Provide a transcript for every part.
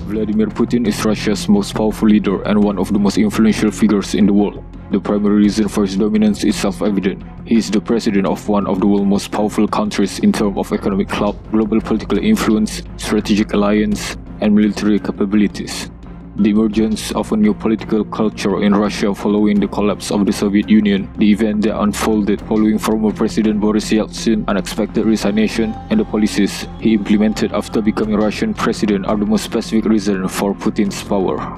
Vladimir Putin is Russia's most powerful leader and one of the most influential figures in the world. The primary reason for his dominance is self-evident. He is the president of one of the world's most powerful countries in terms of economic clout, global political influence, strategic alliance, and military capabilities. The emergence of a new political culture in Russia following the collapse of the Soviet Union, the event that unfolded following former President Boris Yeltsin's unexpected resignation, and the policies he implemented after becoming Russian president are the most specific reason for Putin's power.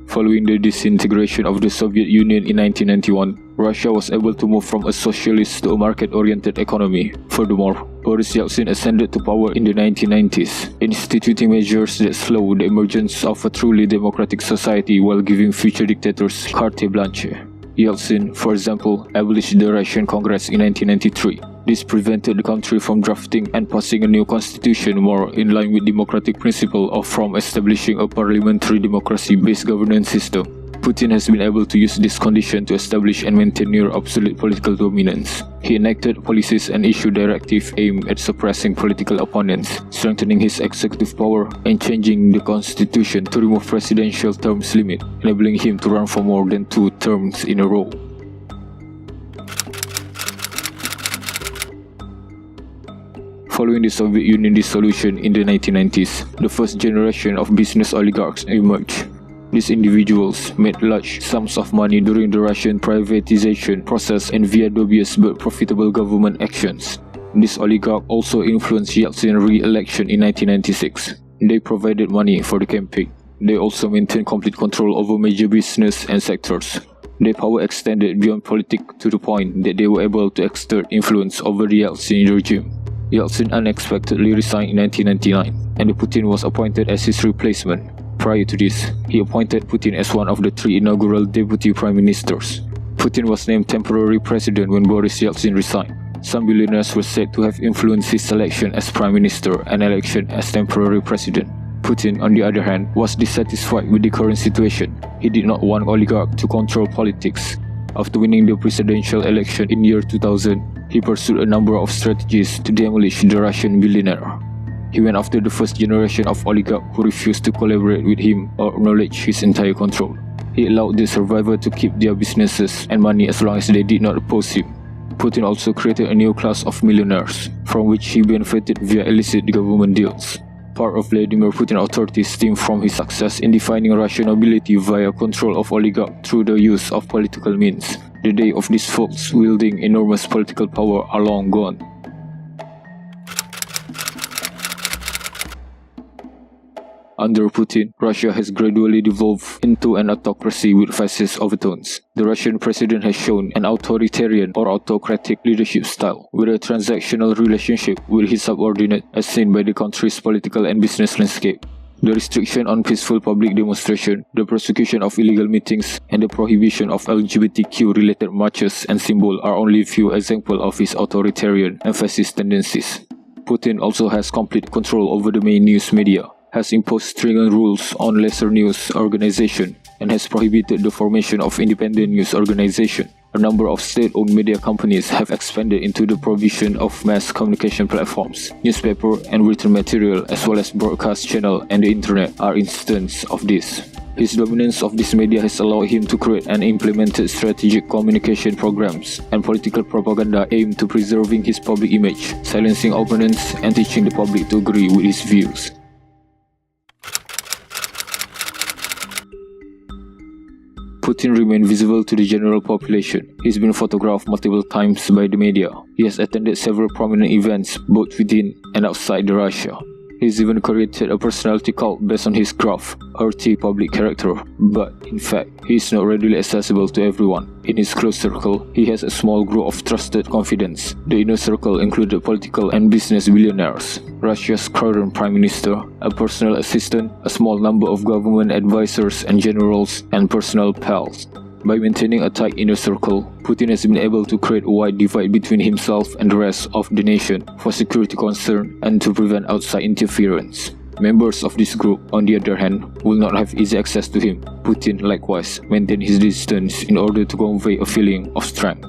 Following the disintegration of the Soviet Union in 1991, Russia was able to move from a socialist to a market-oriented economy. Furthermore, Boris Yeltsin ascended to power in the 1990s, instituting measures that slowed the emergence of a truly democratic society while giving future dictators carte blanche. Yeltsin, for example, abolished the Russian Congress in 1993. This prevented the country from drafting and passing a new constitution more in line with democratic principle of from establishing a parliamentary democracy-based governance system. Putin has been able to use this condition to establish and maintain near absolute political dominance. He enacted policies and issued directives aimed at suppressing political opponents, strengthening his executive power, and changing the constitution to remove presidential terms limit, enabling him to run for more than 2 terms in a row. Following the Soviet Union dissolution in the 1990s, the first generation of business oligarchs emerged. These individuals made large sums of money during the Russian privatization process and via dubious but profitable government actions. This oligarch also influenced Yeltsin's re-election in 1996. They provided money for the campaign. They also maintained complete control over major business and sectors. Their power extended beyond politics to the point that they were able to exert influence over the Yeltsin regime. Yeltsin unexpectedly resigned in 1999, and Putin was appointed as his replacement. Prior to this, he appointed Putin as one of the 3 inaugural deputy prime ministers. Putin was named temporary president when Boris Yeltsin resigned. Some billionaires were said to have influenced his selection as prime minister and election as temporary president. Putin, on the other hand, was dissatisfied with the current situation. He did not want oligarchs to control politics. After winning the presidential election in year 2000, he pursued a number of strategies to demolish the Russian billionaire. He went after the first generation of oligarchs who refused to collaborate with him or acknowledge his entire control. He allowed the survivors to keep their businesses and money as long as they did not oppose him. Putin also created a new class of millionaires, from which he benefited via illicit government deals. Part of Vladimir Putin's authority stemmed from his success in defining Russian nobility via control of oligarchs through the use of political means. The day of these folks wielding enormous political power are long gone. Under Putin, Russia has gradually devolved into an autocracy with fascist overtones. The Russian president has shown an authoritarian or autocratic leadership style, with a transactional relationship with his subordinate as seen by the country's political and business landscape. The restriction on peaceful public demonstration, the prosecution of illegal meetings, and the prohibition of LGBTQ-related marches and symbols are only few examples of his authoritarian and fascist tendencies. Putin also has complete control over the main news media, has imposed stringent rules on lesser news organizations, and has prohibited the formation of independent news organizations. A number of state-owned media companies have expanded into the provision of mass communication platforms. Newspaper and written material, as well as broadcast channel and the internet, are instances of this. His dominance of this media has allowed him to create and implement strategic communication programs and political propaganda aimed to preserving his public image, silencing opponents, and teaching the public to agree with his views. Putin remains visible to the general population. He's been photographed multiple times by the media. He has attended several prominent events both within and outside Russia. He's even created a personality cult based on his gruff, earthy public character, but in fact, he is not readily accessible to everyone. In his close circle, he has a small group of trusted confidants. The inner circle included political and business billionaires, Russia's current prime minister, a personal assistant, a small number of government advisors and generals, and personal pals. By maintaining a tight inner circle, Putin has been able to create a wide divide between himself and the rest of the nation for security concern and to prevent outside interference. Members of this group, on the other hand, will not have easy access to him. Putin likewise maintained his distance in order to convey a feeling of strength.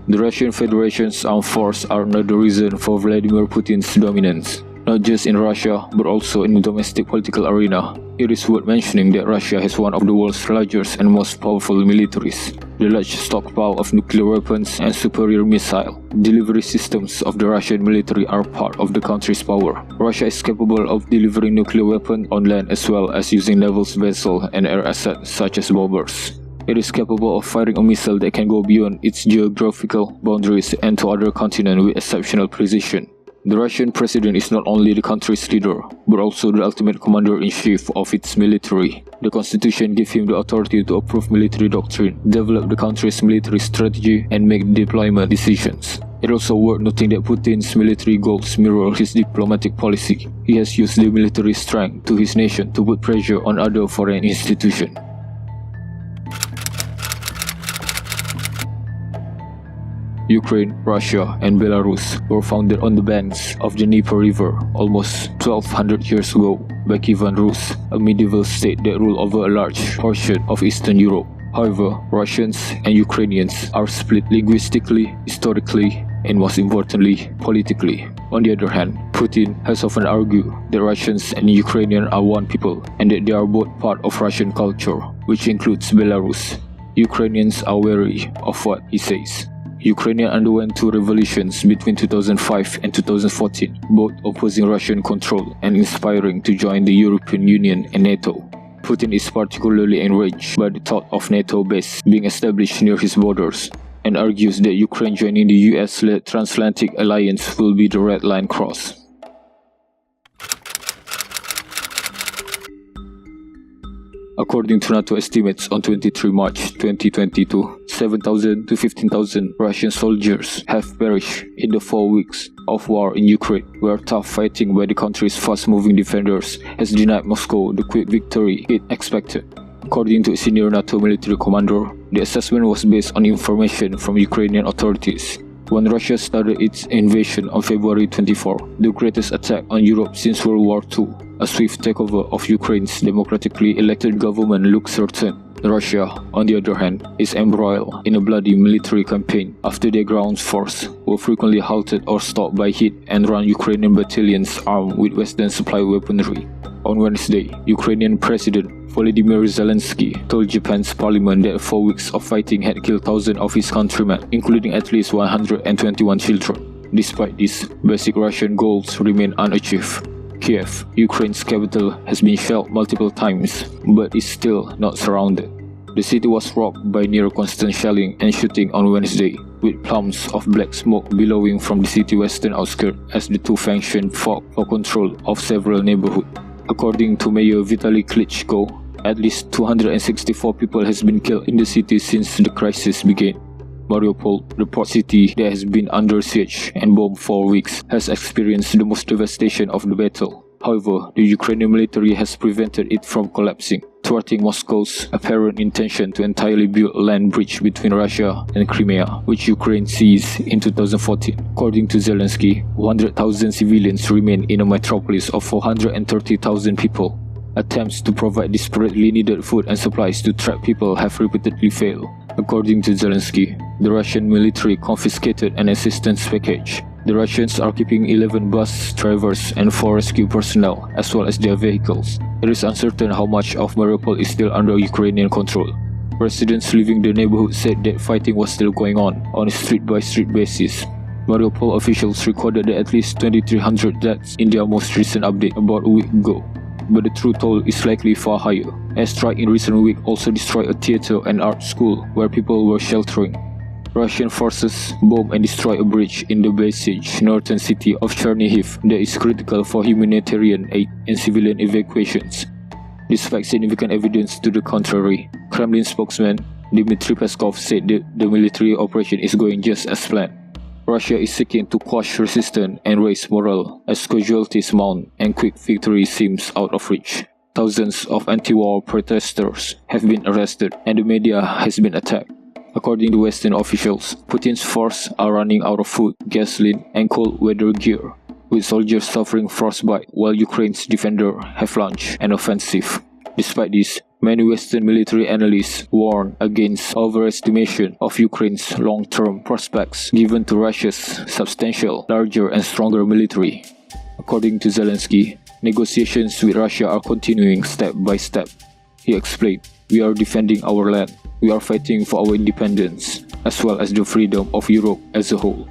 The Russian Federation's armed forces are another reason for Vladimir Putin's dominance, not just in Russia but also in the domestic political arena. It is worth mentioning that Russia has one of the world's largest and most powerful militaries. The large stockpile of nuclear weapons and superior missile delivery systems of the Russian military are part of the country's power. Russia is capable of delivering nuclear weapons on land as well as using naval vessels and air assets such as bombers. It is capable of firing a missile that can go beyond its geographical boundaries and to other continents with exceptional precision. The Russian president is not only the country's leader, but also the ultimate commander-in-chief of its military. The constitution gives him the authority to approve military doctrine, develop the country's military strategy, and make deployment decisions. It is also worth noting that Putin's military goals mirror his diplomatic policy. He has used the military strength to his nation to put pressure on other foreign institutions. Ukraine, Russia, and Belarus were founded on the banks of the Dnieper River almost 1200 years ago by Kievan Rus, a medieval state that ruled over a large portion of Eastern Europe. However, Russians and Ukrainians are split linguistically, historically, and most importantly, politically. On the other hand, Putin has often argued that Russians and Ukrainians are one people and that they are both part of Russian culture, which includes Belarus. Ukrainians are wary of what he says. Ukraine underwent two revolutions between 2005 and 2014, both opposing Russian control and inspiring to join the European Union and NATO. Putin is particularly enraged by the thought of NATO base being established near his borders, and argues that Ukraine joining the US-led transatlantic alliance will be the red line cross. According to NATO estimates on 23 March 2022, 7,000 to 15,000 Russian soldiers have perished in the 4 weeks of war in Ukraine, where tough fighting by the country's fast-moving defenders has denied Moscow the quick victory it expected. According to a senior NATO military commander, the assessment was based on information from Ukrainian authorities. When Russia started its invasion on February 24, the greatest attack on Europe since World War II, a swift takeover of Ukraine's democratically elected government looked certain. Russia, on the other hand, is embroiled in a bloody military campaign after their ground forces were frequently halted or stopped by hit-and-run Ukrainian battalions armed with Western supply weaponry. On Wednesday, Ukrainian President Vladimir Yeltsin told Japan's parliament that 4 weeks of fighting had killed thousands of his countrymen, including at least 121 children. Despite this, basic Russian goals remain unachieved. Kiev, Ukraine's capital, has been shelled multiple times, but is still not surrounded. The city was rocked by near-constant shelling and shooting on Wednesday, with plumes of black smoke billowing from the city's western outskirts as the two factions fought for control of several neighborhoods. According to Mayor Vitaly Klitschko, at least 264 people has been killed in the city since the crisis began. Mariupol, the port city that has been under siege and bombed for weeks, has experienced the most devastation of the battle. However, the Ukrainian military has prevented it from collapsing, thwarting Moscow's apparent intention to entirely build a land bridge between Russia and Crimea, which Ukraine seized in 2014. According to Zelensky, 100,000 civilians remain in a metropolis of 430,000 people. Attempts to provide desperately needed food and supplies to trapped people have repeatedly failed. According to Zelensky, the Russian military confiscated an assistance package. The Russians are keeping 11 bus drivers and 4 rescue personnel, as well as their vehicles. It is uncertain how much of Mariupol is still under Ukrainian control. Residents living in the neighborhood said that fighting was still going on a street-by-street basis. Mariupol officials recorded at least 2,300 deaths in their most recent update about a week ago. But the true toll is likely far higher. A strike in recent week also destroyed a theater and art school where people were sheltering. Russian forces bombed and destroyed a bridge in the besieged northern city of Chernihiv that is critical for humanitarian aid and civilian evacuations. Despite significant evidence to the contrary, Kremlin spokesman Dmitry Peskov said that the military operation is going just as planned. Russia is seeking to quash resistance and raise morale as casualties mount and quick victory seems out of reach. Thousands of anti-war protesters have been arrested and the media has been attacked. According to Western officials, Putin's forces are running out of food, gasoline, and cold weather gear, with soldiers suffering frostbite while Ukraine's defenders have launched an offensive. Despite this, many Western military analysts warn against overestimation of Ukraine's long-term prospects given to Russia's substantial, larger and stronger military. According to Zelensky, negotiations with Russia are continuing step by step. He explained, "We are defending our land. We are fighting for our independence, as well as the freedom of Europe as a whole."